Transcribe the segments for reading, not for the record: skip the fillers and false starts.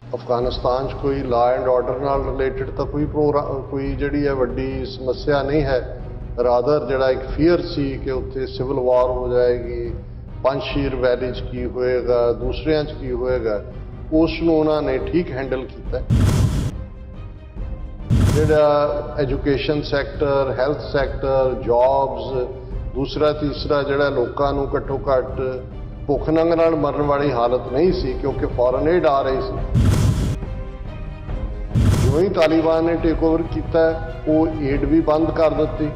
अफगानिस्तान कोई law and order नाल related तो कोई प्रोग्राम कोई जिहड़ी है वड्डी समस्या नहीं है। रादर जिहड़ा एक फीयर सी कि उत्थे सिविल वार हो जाएगी, पंजशीर वैली च की होएगा, दूसरियां च की होएगा, उसनूं उन्होंने ठीक हैंडल किया। जिहड़ा education sector, health sector, jobs, दूसरा तीसरा जिहड़ा लोकां नूं घट्टो घट्ट भुख नंग नाल मरण वाली हालत नहीं सी क्योंकि फॉरन एड आ रही सी। जो ही तालिबान ने टेक ओवर किया वो एड भी बंद कर दी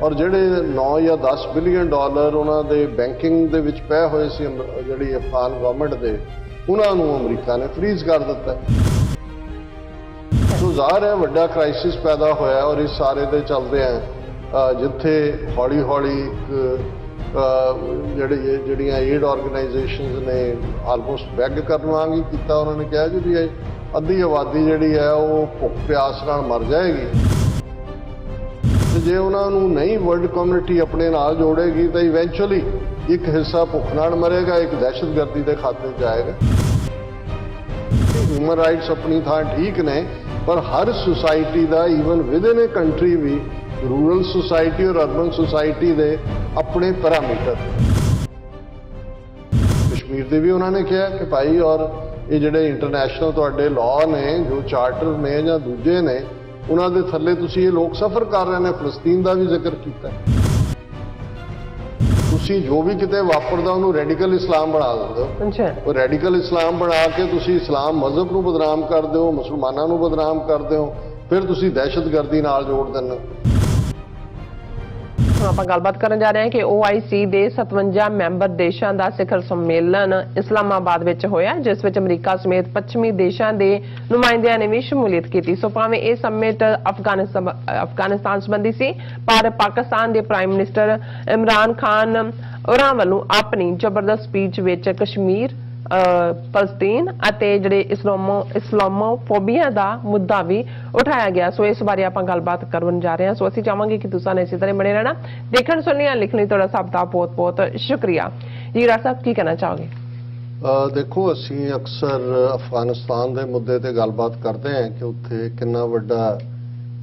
और जिहड़े 9 या 10 बिलियन डॉलर उन्होंने बैंकिंग दे विच पए हुए सी जिहड़ी अफगान गवर्नमेंट दे उन्होंने अमरीका ने फ्रीज कर दिता। तो ज़ाहिर है वड्डा क्राइसिस पैदा होया और इस सारे दे चलदे हैं जिथे हौली हौली जिहड़ियां एड ऑर्गेनाइजेशनस ने आलमोस्ट बैग करन वांग ही कीता। उन्होंने कहा जी भी अद्धी आबादी जिहड़ी है वो भुख प्यास नाल मर जाएगी ते जे उन्होंने नहीं वर्ल्ड कम्युनिटी अपने नाल जोड़ेगी तो इवेंचुअली एक हिस्सा भुख नाल मरेगा, एक दहशतगर्दी के खाते जाएगा। ह्यूमन राइट्स अपनी थां ठीक ने पर हर सोसाइटी का even with in a country भी रूरल सोसाइटी और अर्बन सोसाइटी दे अपने पैरामीटर। कश्मीर दे भी उन्होंने कहा कि भाई और ये जिहड़े इंटरनेशनल तुहाडे लॉ ने जो चार्टर ने या दूजे ने उन्होंने थले तुसीं ये लोग सफर कर रहे हैं। फलस्तीन का भी जिक्र किया। तुसीं जो भी किते वापरदा उन्होंने रेडिकल इस्लाम बना दिंदे हो। वो रेडिकल इस्लाम बना के तुसीं इस्लाम मजहब नूं बदनाम करदे हो, मुसलमानों नूं बदनाम करदे हो, फिर तुसीं दहशतगर्दी नाल जोड़ दिंदे हो। ਆਪਾਂ ਗੱਲਬਾਤ ਕਰਨ ਜਾ ਰਹੇ ਹਾਂ ਕਿ OIC ਦੇ 57 ਮੈਂਬਰ ਦੇਸ਼ਾਂ ਦਾ ਸਿਖਰ ਸੰਮੇਲਨ ਇਸਲਾਮਾਬਾਦ ਵਿੱਚ ਹੋਇਆ ਜਿਸ ਵਿੱਚ ਅਮਰੀਕਾ ਸਮੇਤ ਪੱਛਮੀ ਦੇਸ਼ਾਂ ਦੇ ਨੁਮਾਇੰਦਿਆਂ ਨੇ ਵੀ ਸ਼ਮੂਲੀਅਤ ਕੀਤੀ। ਸੋ ਭਾਵੇਂ ਇਹ ਸਮਿਟ ਅਫਗਾਨਿਸਤਾਨ ਸੰਬੰਧੀ ਸੀ ਪਰ ਪਾਕਿਸਤਾਨ ਦੇ ਪ੍ਰਾਈਮ ਮਿਨਿਸਟਰ ਇਮਰਾਨ ਖਾਨ ਉਹਨਾਂ ਵੱਲੋਂ ਆਪਣੀ ਜ਼ਬਰਦਸਤ ਸਪੀਚ ਵਿੱਚ ਕਸ਼ਮੀਰ फलस्तीन ਅਤੇ ਜਿਹੜੇ ਇਸਲਾਮੋਫੋਬੀਆ ਦਾ ਮੁੱਦਾ ਵੀ ਉਠਾਇਆ ਗਿਆ। ਸੋ ਇਸ ਬਾਰੇ ਆਪਾਂ ਗੱਲਬਾਤ ਕਰਨ ਜਾ ਰਹੇ ਹਾਂ। ਸੋ ਅਸੀਂ ਚਾਹਾਂਗੇ ਕਿ ਤੁਸੀਂ ਇਸੇ ਤਰ੍ਹਾਂ ਬਣੇ ਰਹਿਣਾ। ਦੇਖਣ ਸੁਣਨ ਲਿਖਣ ਲਈ ਤੁਹਾਡਾ ਸਭ ਦਾ ਬਹੁਤ ਬਹੁਤ ਸ਼ੁਕਰੀਆ। ਜੀ ਰਾਜ ਸਾਹਿਬ ਕੀ ਕਹਿਣਾ ਚਾਹੋਗੇ? देखो असी अक्सर अफगानिस्तान के मुद्दे ते गलबात करते हैं कि उत्थे कितना वड्डा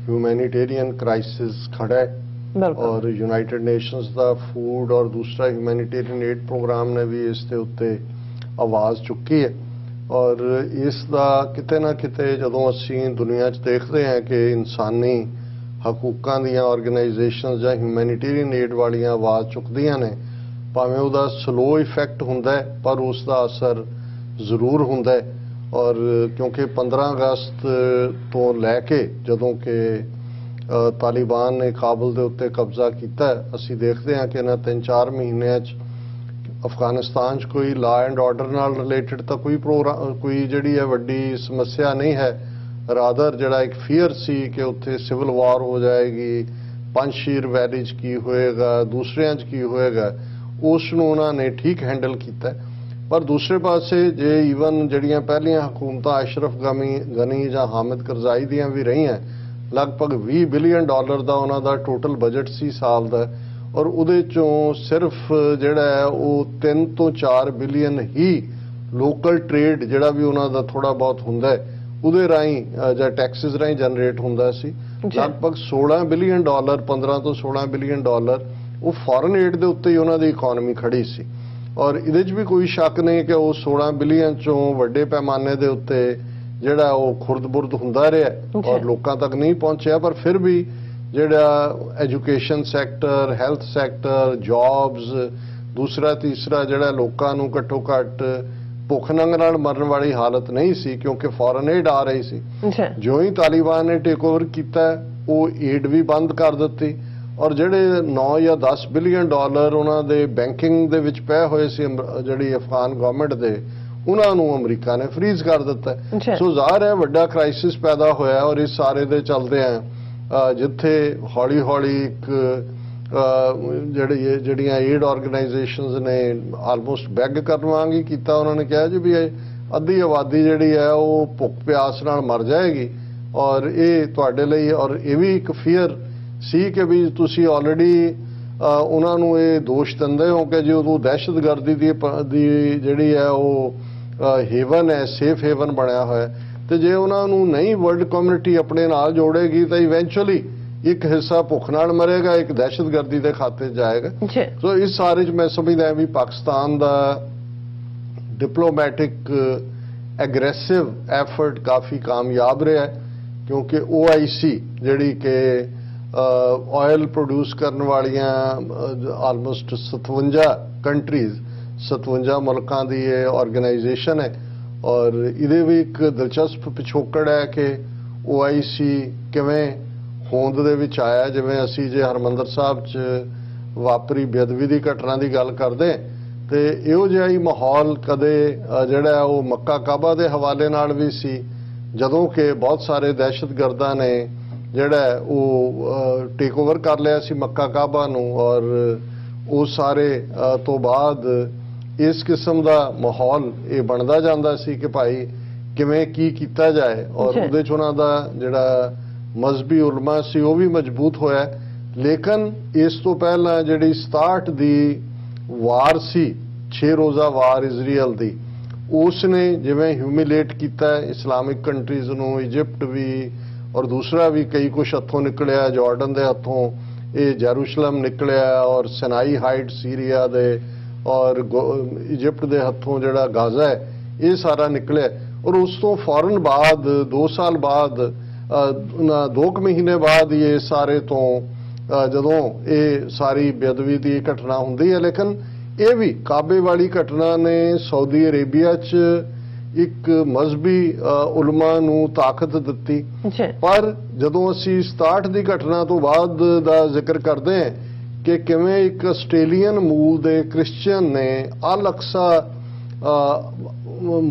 ह्यूमैनिटेरियन क्राइसिस खड़ा है और यूनाइटेड नेशंस का फूड और दूसरा ह्यूमैनिटेरियन एड प्रोग्राम ने भी इसके उत्ते आवाज़ चुकी है। और इसका किते ना किते जदों असी दुनिया च देखते हैं कि इंसानी हकूकों दीयां ऑर्गेनाइजेशनस जां ह्यूमैनिटेरियन एड वालियां आवाज़ चुकदियां ने, भावें उहदा स्लो इफैक्ट हुंदा है पर उसका असर जरूर हुंदा है। और क्योंकि 15 अगस्त तो लैके जदों कि तालिबान ने काबुल के उत्ते कब्जा किया, असी देखते हैं कि इन्हां 3-4 महीनों अफगानिस्तान कोई लॉ एंड ऑर्डर नाल रिलेटेड तो कोई प्रोग्राम कोई जिहड़ी है वड्डी समस्या नहीं है। रादर जिहड़ा एक फीयर सी कि उत्थे सिविल वार हो जाएगी, पंजशीर वैली च की होएगा, दूसरियां च की होएगा, उसनूं उन्होंने ठीक हैंडल किया। पर दूसरे पासे जे ईवन जिहड़ियां पहलियां हुकूमतां अशरफ गनी जां हामिद करजाई दियां भी रही हैं, लगभग 20 बिलियन डॉलर का उन्हों का टोटल बजट सी साल का और उहदे चों सिर्फ जिहड़ा है वो 3 ਤੋਂ 4 बिलियन ही लोकल ट्रेड जिहड़ा भी उन्हों का थोड़ा बहुत हुंदा है उहदे राही जां टैक्सिस राही जनरेट हुंदा सी। लगभग 16 बिलियन डॉलर 15 ਤੋਂ 16 बिलियन डॉलर वो फॉरन एड के उत्ते ही उन्हों की इकॉनमी खड़ी सी। और इहदे च भी कोई शक नहीं कि वो 16 बिलियन चों वड्डे पैमाने के उत्ते जिहड़ा वो खुरद-बुरद हुंदा रहा और लोकां तक नहीं पहुंचिया। पर फिर भी जिहड़ा education sector, health sector, jobs, दूसरा तीसरा जिहड़ा लोकां नूं घट्टो घट्ट भुख नंग नाल मरण वाली हालत नहीं सी क्योंकि फॉरन एड आ रही सी। जो ही तालिबान ने टेक ओवर किया वो एड भी बंद कर दी और जिहड़े 9 या 10 बिलियन डॉलर उन्होंने बैंकिंग दे विच पए हुए सी जिहड़ी अफगान गवर्नमेंट दे उन्होंने अमरीका ने फ्रीज कर दिता। सो ज़ाहिर है वड्डा क्राइसिस पैदा होया और इस सारे दे चलदे हैं जिथे हौली हौली जिहड़ियां एड ऑर्गेनाइजेशनस ने आलमोस्ट बैग करन वांग ही कीता। उन्होंने कहा जी भी अद्धी आबादी जिहड़ी है वो भुख प्यास नाल मर जाएगी और ये तुहाडे लई और ये भी एक फीयर सी कि भी तुसी ऑलरेडी उन्होंने ये दोष दिंदे हो कि जो दहशतगर्दी दी जिहड़ी है वो हेवन है, सेफ हेवन बनया हुआ है। ਤੇ ਜੇ ਉਹਨਾਂ ਨੂੰ ਨਹੀਂ ਵਰਲਡ ਕਮਿਊਨਿਟੀ ਆਪਣੇ ਨਾਲ ਜੋੜੇਗੀ ਤਾਂ ਇਵੈਂਚੁਅਲੀ ਇੱਕ ਹਿੱਸਾ ਭੁੱਖ ਨਾਲ ਮਰੇਗਾ, ਇੱਕ ਦਹਿਸ਼ਤਗਰਦੀ ਦੇ ਖਾਤੇ 'ਚ ਜਾਏਗਾ। ਸੋ ਇਸ ਸਾਰੇ 'ਚ ਮੈਂ ਸਮਝਦਾ ਵੀ ਪਾਕਿਸਤਾਨ ਦਾ ਡਿਪਲੋਮੈਟਿਕ ਐਗਰੈਸਿਵ ਐਫਰਟ ਕਾਫੀ ਕਾਮਯਾਬ ਰਿਹਾ ਹੈ, ਕਿਉਂਕਿ OIC ਜਿਹੜੀ ਕਿ ਆਇਲ ਪ੍ਰੋਡਿਊਸ ਕਰਨ ਵਾਲੀਆਂ ਆਲਮੋਸਟ 57 ਕੰਟਰੀਜ਼ 57 ਮੁਲਕਾਂ ਦੀ ਇਹ ਆਰਗੇਨਾਈਜੇਸ਼ਨ ਹੈ। ਔਰ ਇਹਦੇ ਵੀ ਇੱਕ ਦਿਲਚਸਪ ਪਿਛੋਕੜ ਹੈ ਕਿ OIC ਕਿਵੇਂ ਹੋਂਦ ਦੇ ਵਿੱਚ ਆਇਆ। ਜਿਵੇਂ ਅਸੀਂ ਜੇ ਹਰਮੰਦਰ ਸਾਹਿਬ 'ਚ ਵਾਪਰੀ ਬੇਅਦਬੀ ਦੀ ਘਟਨਾ ਦੀ ਗੱਲ ਕਰਦੇ ਤੇ ਇਹੋ ਜਿਹਾ ਹੀ ਮਾਹੌਲ ਕਦੇ ਜਿਹੜਾ ਉਹ ਮੱਕਾ ਕਾਬਾ ਦੇ ਹਵਾਲੇ ਨਾਲ ਵੀ ਸੀ, ਜਦੋਂ ਕਿ ਬਹੁਤ ਸਾਰੇ ਦਹਿਸ਼ਤਗਰਦਾਂ ਨੇ ਜਿਹੜਾ ਉਹ ਟੇਕ ਓਵਰ ਕਰ ਲਿਆ ਸੀ ਮੱਕਾ ਕਾਬਾ ਨੂੰ। ਔਰ ਉਹ ਸਾਰੇ ਤੋਂ ਬਾਅਦ ਇਸ ਕਿਸਮ ਦਾ ਮਾਹੌਲ ਇਹ ਬਣਦਾ ਜਾਂਦਾ ਸੀ ਕਿ ਭਾਈ ਕਿਵੇਂ ਕੀ ਕੀਤਾ ਜਾਏ। ਔਰ ਉਹਦੇ 'ਚ ਉਹਨਾਂ ਦਾ ਜਿਹੜਾ ਮਜ਼ਹਬੀ ਉਲਮਾ ਸੀ ਉਹ ਵੀ ਮਜ਼ਬੂਤ ਹੋਇਆ। ਲੇਕਿਨ ਇਸ ਤੋਂ ਪਹਿਲਾਂ ਜਿਹੜੀ 67 ਦੀ ਵਾਰ ਸੀ, 6 ਰੋਜ਼ਾ ਵਾਰ ਇਜ਼ਰਾਈਲ ਦੀ, ਉਸ ਨੇ ਜਿਵੇਂ ਹਿਊਮਿਲੇਟ ਕੀਤਾ ਇਸਲਾਮਿਕ ਕੰਟਰੀਜ਼ ਨੂੰ, ਇਜਿਪਟ ਵੀ ਔਰ ਦੂਸਰਾ ਵੀ ਕਈ ਕੁਛ ਹੱਥੋਂ ਨਿਕਲਿਆ, ਜਾਰਡਨ ਦੇ ਹੱਥੋਂ ਇਹ ਜੈਰੂਸ਼ਲਮ ਨਿਕਲਿਆ, ਔਰ ਸਿਨਾਈ ਹਾਈਟ ਸੀਰੀਆ ਦੇ, ਔਰ ਇਜਿਪਟ ਦੇ ਹੱਥੋਂ ਜਿਹੜਾ ਗਾਜ਼ਾ ਹੈ ਇਹ ਸਾਰਾ ਨਿਕਲਿਆ। ਔਰ ਉਸ ਤੋਂ ਫੌਰਨ ਬਾਅਦ 2 ਸਾਲ ਬਾਅਦ 2 ਮਹੀਨੇ ਬਾਅਦ ਇਹ ਸਾਰੇ ਤੋਂ ਜਦੋਂ ਇਹ ਸਾਰੀ ਬੇਅਦਬੀ ਦੀ ਘਟਨਾ ਹੁੰਦੀ ਹੈ। ਲੇਕਿਨ ਇਹ ਵੀ ਕਾਬੇ ਵਾਲੀ ਘਟਨਾ ਨੇ ਸਾਊਦੀ ਅਰੇਬੀਆ 'ਚ ਇੱਕ ਮਜ਼ਹਬੀ ਉਲਮਾ ਨੂੰ ਤਾਕਤ ਦਿੱਤੀ। ਪਰ ਜਦੋਂ ਅਸੀਂ 67 ਦੀ ਘਟਨਾ ਤੋਂ ਬਾਅਦ ਦਾ ਜ਼ਿਕਰ ਕਰਦੇ ਹਾਂ ਕਿ ਕਿਵੇਂ ਇੱਕ ਆਸਟ੍ਰੇਲੀਅਨ ਮੂਲ ਦੇ ਕ੍ਰਿਸਚੀਅਨ ਨੇ ਅਲ ਅਕਸਾ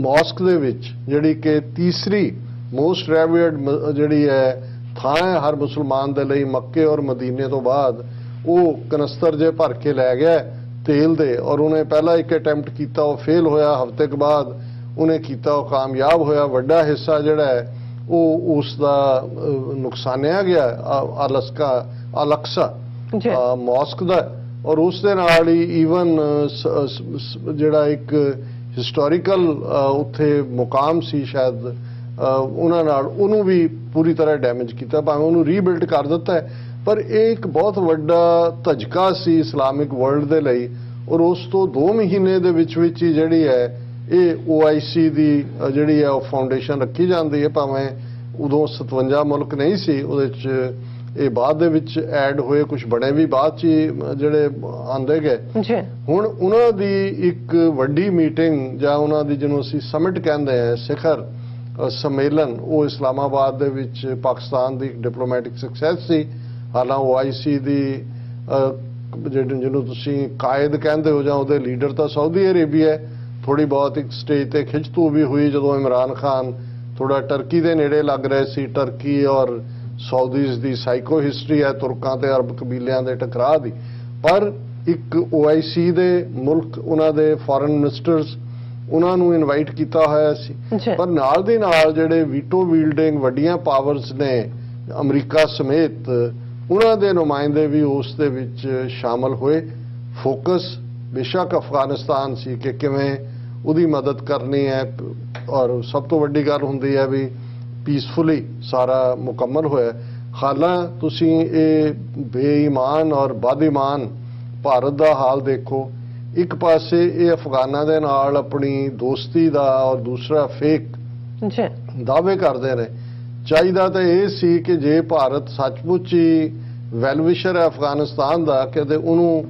ਮੌਸਕ ਦੇ ਵਿੱਚ, ਜਿਹੜੀ ਕਿ ਤੀਸਰੀ ਮੋਸਟ ਰੈਵਰਡ ਜਿਹੜੀ ਹੈ ਥਾਂ ਹੈ ਹਰ ਮੁਸਲਮਾਨ ਦੇ ਲਈ ਮੱਕੇ ਔਰ ਮਦੀਨੇ ਤੋਂ ਬਾਅਦ, ਉਹ ਕਨਸਤਰ ਜੇ ਭਰ ਕੇ ਲੈ ਗਿਆ ਤੇਲ ਦੇ। ਔਰ ਉਹਨੇ ਪਹਿਲਾ ਇੱਕ ਅਟੈਂਪਟ ਕੀਤਾ, ਉਹ ਫੇਲ ਹੋਇਆ। ਹਫ਼ਤੇ ਕੁ ਬਾਅਦ ਉਹਨੇ ਕੀਤਾ, ਉਹ ਕਾਮਯਾਬ ਹੋਇਆ। ਵੱਡਾ ਹਿੱਸਾ ਜਿਹੜਾ ਹੈ ਉਹ ਉਸ ਦਾ ਨੁਕਸਾਨਿਆ ਗਿਆ ਅਲ ਅਕਸਾ ਮੌਸਕ ਦਾ। ਔਰ ਉਸ ਦੇ ਨਾਲ ਹੀ ਈਵਨ ਜਿਹੜਾ ਇੱਕ ਹਿਸਟੋਰੀਕਲ ਉੱਥੇ ਮੁਕਾਮ ਸੀ ਸ਼ਾਇਦ, ਉਹਨਾਂ ਨਾਲ ਉਹਨੂੰ ਵੀ ਪੂਰੀ ਤਰ੍ਹਾਂ ਡੈਮੇਜ ਕੀਤਾ, ਭਾਵੇਂ ਉਹਨੂੰ ਰੀਬਿਲਡ ਕਰ ਦਿੱਤਾ ਹੈ। ਪਰ ਇਹ ਇੱਕ ਬਹੁਤ ਵੱਡਾ ਧੱਜਕਾ ਸੀ ਇਸਲਾਮਿਕ ਵਰਲਡ ਦੇ ਲਈ। ਔਰ ਉਸ ਤੋਂ 2 ਮਹੀਨੇ ਦੇ ਵਿੱਚ ਹੀ ਜਿਹੜੀ ਹੈ ਇਹ OIC ਦੀ ਜਿਹੜੀ ਹੈ ਉਹ ਫਾਊਂਡੇਸ਼ਨ ਰੱਖੀ ਜਾਂਦੀ ਹੈ। ਭਾਵੇਂ ਉਦੋਂ 57 ਮੁਲਕ ਨਹੀਂ ਸੀ ਉਹਦੇ 'ਚ, ਇਹ ਬਾਅਦ ਦੇ ਵਿੱਚ ਐਡ ਹੋਏ, ਕੁਝ ਬਣੇ ਵੀ ਬਾਅਦ 'ਚ ਜਿਹੜੇ ਆਉਂਦੇ ਗਏ। ਹੁਣ ਉਹਨਾਂ ਦੀ ਇੱਕ ਵੱਡੀ ਮੀਟਿੰਗ ਜਾਂ ਉਹਨਾਂ ਦੀ ਜਿਹਨੂੰ ਅਸੀਂ ਸਮਿਟ ਕਹਿੰਦੇ ਹਾਂ, ਸਿਖਰ ਸੰਮੇਲਨ, ਉਹ ਇਸਲਾਮਾਬਾਦ ਦੇ ਵਿੱਚ ਪਾਕਿਸਤਾਨ ਦੀ ਡਿਪਲੋਮੈਟਿਕ ਸਕਸੈਸ ਸੀ। ਹਾਲਾਂਕਿ OIC ਦੀ ਜਿਹਨੂੰ ਤੁਸੀਂ ਕਾਇਦ ਕਹਿੰਦੇ ਹੋ ਜਾਂ ਉਹਦੇ ਲੀਡਰ ਤਾਂ ਸਾਊਦੀ ਅਰੇਬੀਆ ਹੈ। ਥੋੜੀ ਬਹੁਤ ਇੱਕ ਸਟੇਜ ਤੇ ਖਿੱਚਤੂ ਵੀ ਹੋਈ ਜਦੋਂ ਇਮਰਾਨ ਖਾਨ ਥੋੜਾ ਟਰਕੀ ਦੇ ਨੇੜੇ ਲੱਗ ਰਹੇ ਸੀ। ਟਰਕੀ ਔਰ ਸਾਊਦੀਜ਼ ਦੀ ਸਾਈਕੋ ਹਿਸਟਰੀ ਹੈ, ਤੁਰਕਾਂ ਤੇ ਅਰਬ ਕਬੀਲਿਆਂ ਦੇ ਟਕਰਾਅ ਦੀ। ਪਰ ਇੱਕ OIC ਦੇ ਮੁਲਕ, ਉਹਨਾਂ ਦੇ ਫੋਰਨ ਮਿਨਿਸਟਰਸ, ਉਹਨਾਂ ਨੂੰ ਇਨਵਾਈਟ ਕੀਤਾ ਹੋਇਆ ਸੀ। ਪਰ ਨਾਲ ਦੇ ਨਾਲ ਜਿਹੜੇ ਵੀਟੋ ਵੀਲਡਿੰਗ ਵੱਡੀਆਂ ਪਾਵਰਸ ਨੇ ਅਮਰੀਕਾ ਸਮੇਤ, ਉਹਨਾਂ ਦੇ ਨੁਮਾਇੰਦੇ ਵੀ ਉਸ ਦੇ ਵਿੱਚ ਸ਼ਾਮਲ ਹੋਏ। ਫੋਕਸ ਬੇਸ਼ੱਕ ਅਫਗਾਨਿਸਤਾਨ ਸੀ ਕਿ ਕਿਵੇਂ ਉਹਦੀ ਮਦਦ ਕਰਨੀ ਹੈ, ਔਰ ਸਭ ਤੋਂ ਵੱਡੀ ਗੱਲ ਹੁੰਦੀ ਹੈ ਵੀ ਪੀਸਫੁਲੀ ਸਾਰਾ ਮੁਕੰਮਲ ਹੋਇਆ। ਹਾਲਾਂਕਿ ਤੁਸੀਂ ਇਹ ਬੇਈਮਾਨ ਔਰ ਬਦਈਮਾਨ ਭਾਰਤ ਦਾ ਹਾਲ ਦੇਖੋ। ਇੱਕ ਪਾਸੇ ਇਹ ਅਫਗਾਨਾਂ ਦੇ ਨਾਲ ਆਪਣੀ ਦੋਸਤੀ ਦਾ ਔਰ ਦੂਸਰਾ ਫੇਕ ਦਾਅਵੇ ਕਰਦੇ ਨੇ। ਚਾਹੀਦਾ ਤਾਂ ਇਹ ਸੀ ਕਿ ਜੇ ਭਾਰਤ ਸੱਚਮੁੱਚ ਹੀ ਵੈਲਵਿਸ਼ਰ ਹੈ ਅਫਗਾਨਿਸਤਾਨ ਦਾ, ਕਿ ਉਹਨੂੰ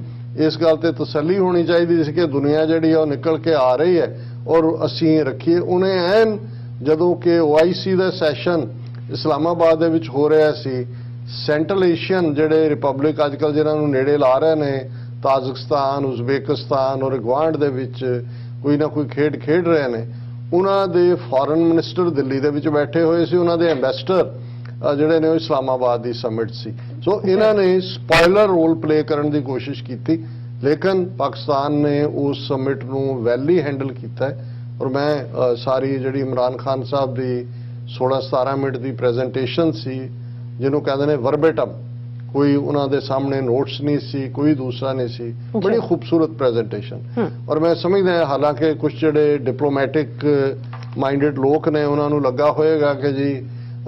ਇਸ ਗੱਲ ਤੇ ਤਸੱਲੀ ਹੋਣੀ ਚਾਹੀਦੀ ਸੀ ਕਿ ਦੁਨੀਆ ਜਿਹੜੀ ਆ ਉਹ ਨਿਕਲ ਕੇ ਆ ਰਹੀ ਹੈ ਔਰ ਅਸੀਂ ਰੱਖੀਏ। ਉਹਨੇ ਐਨ ਜਦੋਂ ਕਿ OIC ਦਾ ਸੈਸ਼ਨ ਇਸਲਾਮਾਬਾਦ ਦੇ ਵਿੱਚ ਹੋ ਰਿਹਾ ਸੀ, ਸੈਂਟਰਲ ਏਸ਼ੀਅਨ ਜਿਹੜੇ ਰਿਪਬਲਿਕ ਅੱਜ ਕੱਲ੍ਹ ਜਿਹਨਾਂ ਨੂੰ ਨੇੜੇ ਲਾ ਰਹੇ ਨੇ, ਤਾਜ਼ਿਕਸਤਾਨ, ਉਜ਼ਬੇਕਿਸਤਾਨ ਔਰ ਗਵਾਂਡ ਦੇ ਵਿੱਚ ਕੋਈ ਨਾ ਕੋਈ ਖੇਡ ਖੇਡ ਰਹੇ ਨੇ, ਉਹਨਾਂ ਦੇ ਫੋਰਨ ਮਿਨਿਸਟਰ ਦਿੱਲੀ ਦੇ ਵਿੱਚ ਬੈਠੇ ਹੋਏ ਸੀ। ਉਹਨਾਂ ਦੇ ਐਂਬੈਸਡਰ ਜਿਹੜੇ ਨੇ ਉਹ ਇਸਲਾਮਾਬਾਦ ਦੀ ਸਮਿਟ ਸੀ। ਸੋ ਇਹਨਾਂ ਨੇ ਸਪੋਇਲਰ ਰੋਲ ਪਲੇ ਕਰਨ ਦੀ ਕੋਸ਼ਿਸ਼ ਕੀਤੀ, ਲੇਕਿਨ ਪਾਕਿਸਤਾਨ ਨੇ ਉਸ ਸਮਿਟ ਨੂੰ ਵੈਲ ਹੀ ਹੈਂਡਲ ਕੀਤਾ। ਔਰ ਮੈਂ ਸਾਰੀ ਜਿਹੜੀ ਇਮਰਾਨ ਖਾਨ ਸਾਹਿਬ ਦੀ 16-17 ਮਿੰਟ ਦੀ ਪ੍ਰੈਜੈਂਟੇਸ਼ਨ ਸੀ, ਜਿਹਨੂੰ ਕਹਿੰਦੇ ਨੇ ਵਰਬੇਟਮ, ਕੋਈ ਉਹਨਾਂ ਦੇ ਸਾਹਮਣੇ ਨੋਟਸ ਨਹੀਂ ਸੀ, ਕੋਈ ਦੂਸਰਾ ਨਹੀਂ ਸੀ, ਬੜੀ ਖੂਬਸੂਰਤ ਪ੍ਰੈਜੈਂਟੇਸ਼ਨ। ਔਰ ਮੈਂ ਸਮਝਦਾ ਹਾਲਾਂਕਿ ਕੁਝ ਜਿਹੜੇ ਡਿਪਲੋਮੈਟਿਕ ਮਾਈਂਡਡ ਲੋਕ ਨੇ ਉਹਨਾਂ ਨੂੰ ਲੱਗਾ ਹੋਏਗਾ ਕਿ ਜੀ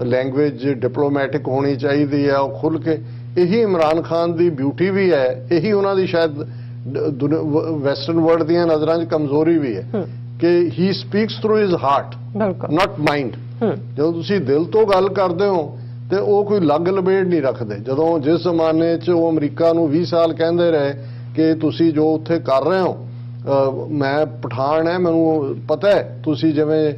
ਲੈਂਗੁਏਜ ਡਿਪਲੋਮੈਟਿਕ ਹੋਣੀ ਚਾਹੀਦੀ ਹੈ, ਉਹ ਖੁੱਲ੍ਹ ਕੇ। ਇਹੀ ਇਮਰਾਨ ਖਾਨ ਦੀ ਬਿਊਟੀ ਵੀ ਹੈ, ਇਹੀ ਉਹਨਾਂ ਦੀ ਸ਼ਾਇਦ ਵੈਸਟਰਨ ਵਰਲਡ ਦੀਆਂ ਨਜ਼ਰਾਂ 'ਚ ਕਮਜ਼ੋਰੀ ਵੀ ਹੈ ਕਿ ਹੀ ਸਪੀਕਸ ਥਰੂ ਹਿਜ਼ ਹਾਰਟ, ਨਾਟ ਮਾਈਂਡ। ਜਦੋਂ ਤੁਸੀਂ ਦਿਲ ਤੋਂ ਗੱਲ ਕਰਦੇ ਹੋ ਤੇ ਉਹ ਕੋਈ ਲੱਗ ਲਬੇੜ ਨਹੀਂ ਰੱਖਦੇ। ਜਦੋਂ ਜਿਸ ਜ਼ਮਾਨੇ 'ਚ ਉਹ ਅਮਰੀਕਾ ਨੂੰ 20 ਸਾਲ ਕਹਿੰਦੇ ਰਹੇ ਕਿ ਤੁਸੀਂ ਜੋ ਉੱਥੇ ਕਰ ਰਹੇ ਹੋ, ਮੈਂ ਪਠਾਨ ਹੈ, ਮੈਨੂੰ ਪਤਾ ਹੈ, ਤੁਸੀਂ ਜਿਵੇਂ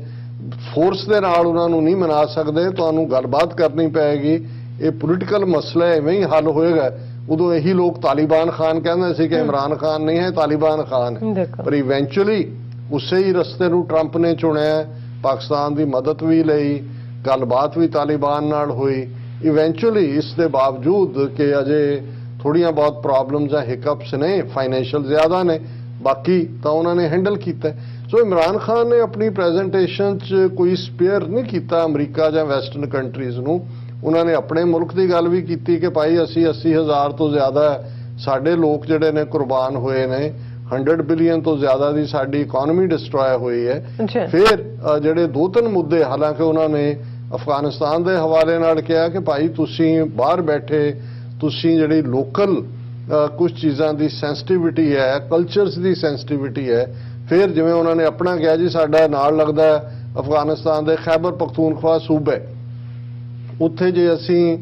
ਫੋਰਸ ਦੇ ਨਾਲ ਉਹਨਾਂ ਨੂੰ ਨਹੀਂ ਮਨਾ ਸਕਦੇ, ਤੁਹਾਨੂੰ ਗੱਲਬਾਤ ਕਰਨੀ ਪਏਗੀ, ਇਹ ਪੋਲੀਟੀਕਲ ਮਸਲਾ ਐਵੇਂ ਹੀ ਹੱਲ ਹੋਏਗਾ। ਉਦੋਂ ਇਹੀ ਲੋਕ ਤਾਲਿਬਾਨ ਖਾਨ ਕਹਿੰਦੇ ਸੀ ਕਿ ਇਮਰਾਨ ਖਾਨ ਨਹੀਂ ਹੈ, ਤਾਲਿਬਾਨ ਖਾਨ ਹੈ। ਪਰ ਇਵੈਂਚੁਅਲੀ ਉਸੇ ਹੀ ਰਸਤੇ ਨੂੰ ਟਰੰਪ ਨੇ ਚੁਣਿਆ, ਪਾਕਿਸਤਾਨ ਦੀ ਮਦਦ ਵੀ ਲਈ, ਗੱਲਬਾਤ ਵੀ ਤਾਲਿਬਾਨ ਨਾਲ ਹੋਈ। ਇਵੈਂਚੁਅਲੀ ਇਸ ਦੇ ਬਾਵਜੂਦ ਕਿ ਅਜੇ ਥੋੜੀਆਂ ਬਹੁਤ ਪ੍ਰੋਬਲਮਸ ਆ, ਹਿਕਅਪਸ ਨੇ, ਫਾਈਨੈਂਸ਼ੀਅਲ ਜ਼ਿਆਦਾ ਨੇ, ਬਾਕੀ ਤਾਂ ਉਹਨਾਂ ਨੇ ਹੈਂਡਲ ਕੀਤਾ। ਸੋ ਇਮਰਾਨ ਖਾਨ ਨੇ ਆਪਣੀ ਪ੍ਰੈਜੈਂਟੇਸ਼ਨ 'ਚ ਕੋਈ ਸਪੇਅਰ ਨਹੀਂ ਕੀਤਾ ਅਮਰੀਕਾ ਜਾਂ ਵੈਸਟਰਨ ਕੰਟਰੀਜ਼ ਨੂੰ। ਉਹਨਾਂ ਨੇ ਆਪਣੇ ਮੁਲਕ ਦੀ ਗੱਲ ਵੀ ਕੀਤੀ ਕਿ ਭਾਈ ਅਸੀਂ 80,000 ਤੋਂ ਜ਼ਿਆਦਾ ਸਾਡੇ ਲੋਕ ਜਿਹੜੇ ਨੇ ਕੁਰਬਾਨ ਹੋਏ ਨੇ, 100 ਬਿਲੀਅਨ ਤੋਂ ਜ਼ਿਆਦਾ ਦੀ ਸਾਡੀ ਇਕਨੋਮੀ ਡਿਸਟਰੋਏ ਹੋਈ ਹੈ। ਫਿਰ ਜਿਹੜੇ 2-3 ਮੁੱਦੇ, ਹਾਲਾਂਕਿ ਉਹਨਾਂ ਨੇ ਅਫਗਾਨਿਸਤਾਨ ਦੇ ਹਵਾਲੇ ਨਾਲ ਕਿਹਾ ਕਿ ਭਾਈ ਤੁਸੀਂ ਬਾਹਰ ਬੈਠੇ, ਤੁਸੀਂ ਜਿਹੜੀ ਲੋਕਲ ਕੁਝ ਚੀਜ਼ਾਂ ਦੀ ਸੈਂਸਿਟੀਵਿਟੀ ਹੈ, ਕਲਚਰਸ ਦੀ ਸੈਂਸਿਟੀਵਿਟੀ ਹੈ। ਫਿਰ ਜਿਵੇਂ ਉਹਨਾਂ ਨੇ ਆਪਣਾ ਕਿਹਾ ਜੀ ਸਾਡਾ ਨਾਲ ਲੱਗਦਾ ਅਫਗਾਨਿਸਤਾਨ ਦੇ ਖੈਬਰ ਪਖਤੂਨਖਵਾ ਸੂਬਾ, ਉੱਥੇ ਜੇ ਅਸੀਂ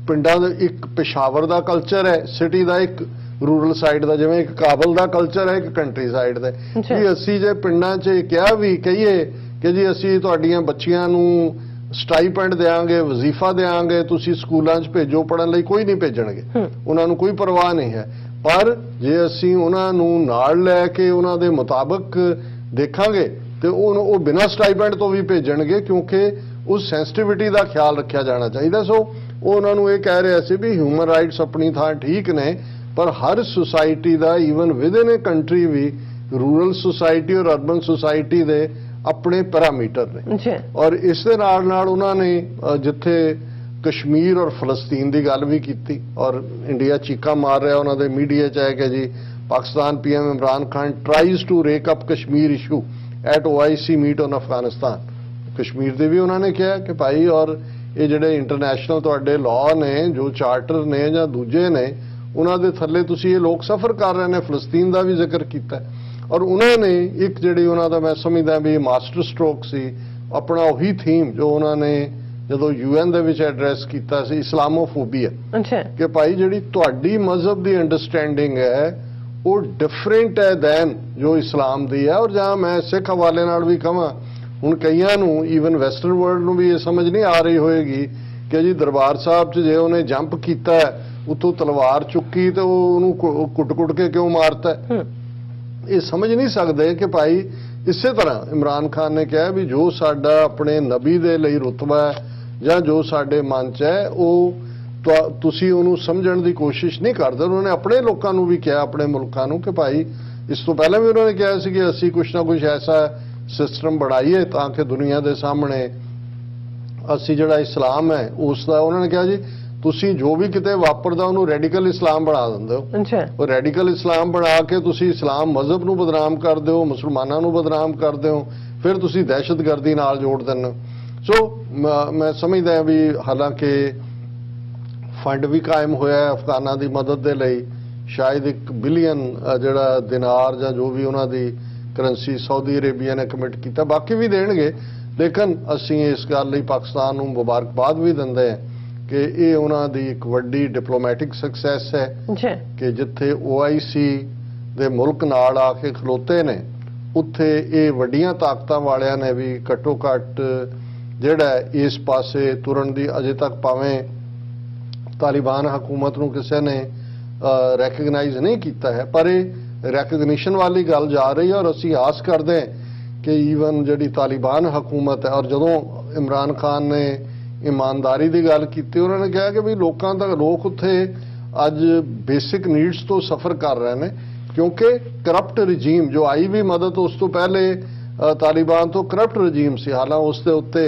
ਪਿੰਡਾਂ ਦੇ ਇੱਕ ਪਿਸ਼ਾਵਰ ਦਾ ਕਲਚਰ ਹੈ, ਸਿਟੀ ਦਾ ਇੱਕ ਰੂਰਲ ਸਾਈਡ ਦਾ, ਜਿਵੇਂ ਇੱਕ ਕਾਬਲ ਦਾ ਕਲਚਰ ਹੈ ਇੱਕ ਕੰਟਰੀ ਸਾਈਡ ਦਾ, ਕਿ ਅਸੀਂ ਜੇ ਪਿੰਡਾਂ 'ਚ ਕਿਹਾ ਵੀ ਕਹੀਏ ਕਿ ਜੀ ਅਸੀਂ ਤੁਹਾਡੀਆਂ ਬੱਚੀਆਂ ਨੂੰ ਸਟਾਈਪੈਂਡ ਦੇਵਾਂਗੇ, ਵਜ਼ੀਫਾ ਦੇਵਾਂਗੇ, ਤੁਸੀਂ ਸਕੂਲਾਂ 'ਚ ਭੇਜੋ ਪੜ੍ਹਨ ਲਈ, ਕੋਈ ਨਹੀਂ ਭੇਜਣਗੇ, ਉਹਨਾਂ ਨੂੰ ਕੋਈ ਪਰਵਾਹ ਨਹੀਂ ਹੈ। ਪਰ ਜੇ ਅਸੀਂ ਉਹਨਾਂ ਨੂੰ ਨਾਲ ਲੈ ਕੇ ਉਹਨਾਂ ਦੇ ਮੁਤਾਬਕ ਦੇਖਾਂਗੇ ਤੇ ਉਹ ਬਿਨਾਂ ਸਟਾਈਪੈਂਡ ਤੋਂ ਵੀ ਭੇਜਣਗੇ, ਕਿਉਂਕਿ ਉਸ ਸੈਂਸਿਟੀਵਿਟੀ ਦਾ ਖਿਆਲ ਰੱਖਿਆ ਜਾਣਾ ਚਾਹੀਦਾ। ਸੋ ਉਹ ਉਹਨਾਂ ਨੂੰ ਇਹ ਕਹਿ ਰਿਹਾ ਸੀ ਵੀ ਹਿਊਮਨ ਰਾਈਟਸ ਆਪਣੀ ਥਾਂ ਠੀਕ ਨੇ, ਪਰ ਹਰ ਸੁਸਾਇਟੀ ਦਾ, even with in a country ਵੀ, ਰੂਰਲ ਸੁਸਾਇਟੀ ਔਰ ਅਰਬਨ ਸੁਸਾਇਟੀ ਦੇ ਆਪਣੇ ਪੈਰਾਮੀਟਰ ਨੇ। ਔਰ ਇਸ ਦੇ ਨਾਲ ਨਾਲ ਉਹਨਾਂ ਨੇ ਜਿੱਥੇ ਕਸ਼ਮੀਰ ਔਰ ਫਲਸਤੀਨ ਦੀ ਗੱਲ ਵੀ ਕੀਤੀ, ਔਰ ਇੰਡੀਆ ਚੀਕਾ ਮਾਰ ਰਿਹਾ ਉਹਨਾਂ ਦੇ ਮੀਡੀਆ 'ਚ ਹੈ ਕਿ ਜੀ Pakistan PM Imran Khan tries to rake up Kashmir issue at OIC meet on Afghanistan. Kashmir ਦੇ ਵੀ ਉਹਨਾਂ ਨੇ ਕਿਹਾ ਕਿ ਭਾਈ, ਔਰ ਇਹ ਜਿਹੜੇ ਇੰਟਰਨੈਸ਼ਨਲ ਤੁਹਾਡੇ ਲਾਅ ਨੇ, ਜੋ ਚਾਰਟਰ ਨੇ ਜਾਂ ਦੂਜੇ ਨੇ, ਉਹਨਾਂ ਦੇ ਥੱਲੇ ਤੁਸੀਂ ਇਹ ਲੋਕ ਸਫਰ ਕਰ ਰਹੇ ਨੇ। ਫਲਸਤੀਨ ਦਾ ਵੀ ਜ਼ਿਕਰ ਕੀਤਾ ਔਰ ਉਹਨਾਂ ਨੇ ਇੱਕ ਜਿਹੜੀ ਉਹਨਾਂ ਦਾ ਮੈਂ ਸਮਝਦਾ ਵੀ ਮਾਸਟਰ ਸਟ੍ਰੋਕ ਸੀ, ਆਪਣਾ ਉਹੀ ਥੀਮ ਜੋ ਉਹਨਾਂ ਨੇ ਜਦੋਂ UN ਦੇ ਵਿੱਚ ਐਡਰੈਸ ਕੀਤਾ ਸੀ, ਇਸਲਾਮੋਫੋਬੀਆ, ਕਿ ਭਾਈ ਜਿਹੜੀ ਤੁਹਾਡੀ ਮਜ਼ਹਬ ਦੀ ਅੰਡਰਸਟੈਂਡਿੰਗ ਹੈ ਉਹ ਡਿਫਰੈਂਟ ਹੈ ਦੈਨ ਜੋ ਇਸਲਾਮ ਦੀ ਹੈ। ਔਰ ਜਾਂ ਮੈਂ ਸਿੱਖ ਹਵਾਲੇ ਨਾਲ ਵੀ ਕਹਾਂ, ਹੁਣ ਕਈਆਂ ਨੂੰ ਈਵਨ ਵੈਸਟਰਨ ਵਰਲਡ ਨੂੰ ਵੀ ਇਹ ਸਮਝ ਨਹੀਂ ਆ ਰਹੀ ਹੋਏਗੀ ਕਿ ਜੀ ਦਰਬਾਰ ਸਾਹਿਬ 'ਚ ਜੇ ਉਹਨੇ ਜੰਪ ਕੀਤਾ, ਉੱਥੋਂ ਤਲਵਾਰ ਚੁੱਕੀ ਤੇ ਉਹਨੂੰ ਕੁੱਟ-ਕੁੱਟ ਕੇ ਕਿਉਂ ਮਾਰਤਾ, ਇਹ ਸਮਝ ਨਹੀਂ ਸਕਦੇ ਕਿ ਭਾਈ ਇਸੇ ਤਰ੍ਹਾਂ ਇਮਰਾਨ ਖਾਨ ਨੇ ਕਿਹਾ ਵੀ ਜੋ ਸਾਡਾ ਆਪਣੇ ਨਬੀ ਦੇ ਲਈ ਰੁਤਬਾ ਹੈ ਜਾਂ ਜੋ ਸਾਡੇ ਮਨ 'ਚ ਹੈ, ਉਹ ਤੁਸੀਂ ਉਹਨੂੰ ਸਮਝਣ ਦੀ ਕੋਸ਼ਿਸ਼ ਨਹੀਂ ਕਰਦੇ। ਉਹਨਾਂ ਨੇ ਆਪਣੇ ਲੋਕਾਂ ਨੂੰ ਵੀ ਕਿਹਾ, ਆਪਣੇ ਮੁਲਕਾਂ ਨੂੰ, ਕਿ ਭਾਈ ਇਸ ਤੋਂ ਪਹਿਲਾਂ ਵੀ ਉਹਨਾਂ ਨੇ ਕਿਹਾ ਸੀ ਕਿ ਅਸੀਂ ਕੁਛ ਨਾ ਕੁਛ ਐਸਾ ਸਿਸਟਮ ਬਣਾਈਏ ਤਾਂ ਕਿ ਦੁਨੀਆ ਦੇ ਸਾਹਮਣੇ ਅਸੀਂ ਜਿਹੜਾ ਇਸਲਾਮ ਹੈ ਉਸ ਦਾ, ਉਹਨਾਂ ਨੇ ਕਿਹਾ ਜੀ ਤੁਸੀਂ ਜੋ ਵੀ ਕਿਤੇ ਵਾਪਰਦਾ ਉਹਨੂੰ ਰੈਡੀਕਲ ਇਸਲਾਮ ਬਣਾ ਦਿੰਦੇ ਹੋ। ਉਹ ਰੈਡੀਕਲ ਇਸਲਾਮ ਬਣਾ ਕੇ ਤੁਸੀਂ ਇਸਲਾਮ ਮਜ਼ਹਬ ਨੂੰ ਬਦਨਾਮ ਕਰਦੇ ਹੋ, ਮੁਸਲਮਾਨਾਂ ਨੂੰ ਬਦਨਾਮ ਕਰਦੇ ਹੋ, ਫਿਰ ਤੁਸੀਂ ਦਹਿਸ਼ਤਗਰਦੀ ਨਾਲ ਜੋੜ ਦਿੰਦੇ ਹੋ। ਸੋ ਮੈਂ ਸਮਝਦਾ ਵੀ ਹਾਲਾਂਕਿ ਫੰਡ ਵੀ ਕਾਇਮ ਹੋਇਆ ਹੈ ਅਫਗਾਨਾਂ ਦੀ ਮਦਦ ਦੇ ਲਈ, ਸ਼ਾਇਦ 1 ਬਿਲੀਅਨ ਜਿਹੜਾ ਦਿਨਾਰ ਜਾਂ ਜੋ ਵੀ ਉਹਨਾਂ ਦੀ ਕਰੰਸੀ ਸਾਊਦੀ ਅਰੇਬੀਆ ਨੇ ਕਮਿਟ ਕੀਤਾ, ਬਾਕੀ ਵੀ ਦੇਣਗੇ। ਲੇਕਿਨ ਅਸੀਂ ਇਸ ਗੱਲ ਲਈ ਪਾਕਿਸਤਾਨ ਨੂੰ ਮੁਬਾਰਕਬਾਦ ਵੀ ਦਿੰਦੇ ਹਾਂ ਕਿ ਇਹ ਉਹਨਾਂ ਦੀ ਇੱਕ ਵੱਡੀ ਡਿਪਲੋਮੈਟਿਕ ਸਕਸੈਸ ਹੈ ਕਿ ਜਿੱਥੇ OIC ਦੇ ਮੁਲਕ ਨਾਲ ਆ ਕੇ ਖਲੋਤੇ ਨੇ, ਉੱਥੇ ਇਹ ਵੱਡੀਆਂ ਤਾਕਤਾਂ ਵਾਲਿਆਂ ਨੇ ਵੀ ਘੱਟੋ ਘੱਟ ਜਿਹੜਾ ਇਸ ਪਾਸੇ ਤੁਰਨ ਦੀ ਅਜੇ ਤੱਕ ਭਾਵੇਂ ਤਾਲਿਬਾਨ ਹਕੂਮਤ ਨੂੰ ਕਿਸੇ ਨੇ ਰੈਕਗਨਾਈਜ਼ ਨਹੀਂ ਕੀਤਾ ਹੈ, ਪਰ ਇਹ ਰੈਕਗਨੀਸ਼ਨ ਵਾਲੀ ਗੱਲ ਜਾ ਰਹੀ ਹੈ। ਔਰ ਅਸੀਂ ਆਸ ਕਰਦੇ ਹਾਂ ਕਿ ਈਵਨ ਜਿਹੜੀ ਤਾਲਿਬਾਨ ਹਕੂਮਤ ਹੈ, ਔਰ ਜਦੋਂ ਇਮਰਾਨ ਖਾਨ ਨੇ ਇਮਾਨਦਾਰੀ ਦੀ ਗੱਲ ਕੀਤੀ, ਉਹਨਾਂ ਨੇ ਕਿਹਾ ਕਿ ਵੀ ਲੋਕਾਂ ਦਾ ਲੋਕ ਉੱਥੇ ਅੱਜ ਬੇਸਿਕ ਨੀਡਸ ਤੋਂ ਸਫਰ ਕਰ ਰਹੇ ਨੇ, ਕਿਉਂਕਿ ਕਰਪਟ ਰਜੀਮ ਜੋ ਆਈ ਵੀ ਮਦਦ ਉਸ ਤੋਂ ਪਹਿਲੇ ਤਾਲਿਬਾਨ ਤੋਂ ਕਰਪਟ ਰਜੀਮ ਸੀ। ਹਾਲਾਂਕਿ ਉਸ ਦੇ ਉੱਤੇ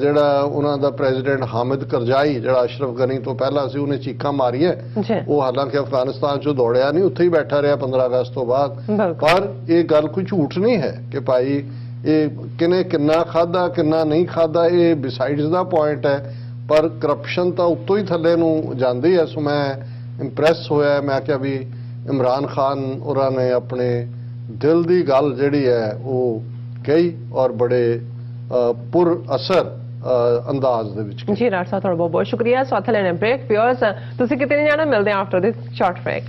ਜਿਹੜਾ ਉਹਨਾਂ ਦਾ ਪ੍ਰੈਜ਼ੀਡੈਂਟ ਹਾਮਿਦ ਕਰਜ਼ਾਈ, ਜਿਹੜਾ ਅਸ਼ਰਫ ਗਨੀ ਤੋਂ ਪਹਿਲਾਂ ਸੀ, ਉਹਨੇ ਚੀਕਾਂ ਮਾਰੀਆਂ। ਉਹ ਹਾਲਾਂਕਿ ਅਫਗਾਨਿਸਤਾਨ 'ਚੋਂ ਦੌੜਿਆ ਨਹੀਂ, ਉੱਥੇ ਹੀ ਬੈਠਾ ਰਿਹਾ 15 ਅਗਸਤ ਤੋਂ ਬਾਅਦ। ਪਰ ਇਹ ਗੱਲ ਕੋਈ ਝੂਠ ਨਹੀਂ ਹੈ ਕਿ ਭਾਈ ਇਹ ਕਿਨੇ ਕਿੰਨਾ ਖਾਦਾ ਕਿੰਨਾ ਨਹੀਂ ਖਾਦਾ ਇਹ ਬਿਸਾਈਡਸ ਦਾ ਪੁਆਇੰਟ ਹੈ, ਪਰ ਕਰਪਸ਼ਨ ਤਾਂ ਉੱਤੋਂ ਹੀ ਥੱਲੇ ਨੂੰ ਜਾਂਦੀ ਹੈ। ਸੋ ਮੈਂ ਇੰਪ੍ਰੈਸ ਹੋਇਆ, ਮੈਂ ਕਿਹਾ ਵੀ ਇਮਰਾਨ ਖਾਨ ਹੋਰਾਂ ਨੇ ਆਪਣੇ ਦਿਲ ਦੀ ਗੱਲ ਜਿਹੜੀ ਹੈ ਉਹ ਕਹੀ ਔਰ ਬੜੇ ਪੁਰ ਅਸਰ ਅੰਦਾਜ਼ ਦੇ ਵਿੱਚ ਜੀ ਰਾਜ ਸਾਹਿਬ ਤੁਹਾਡਾ ਬਹੁਤ ਬਹੁਤ ਸ਼ੁਕਰੀਆ। ਸੋ ਇੱਥੇ ਲੈਣੇ ਬ੍ਰੇਕ। ਵਿਊਅਰਸ ਤੁਸੀਂ ਕਿਤੇ ਨਹੀਂ ਜਾਣਾ, ਮਿਲਦੇ ਹਾਂ ਆਫਟਰ ਦਿਸ ਸ਼ਾਰਟ ਬ੍ਰੇਕ।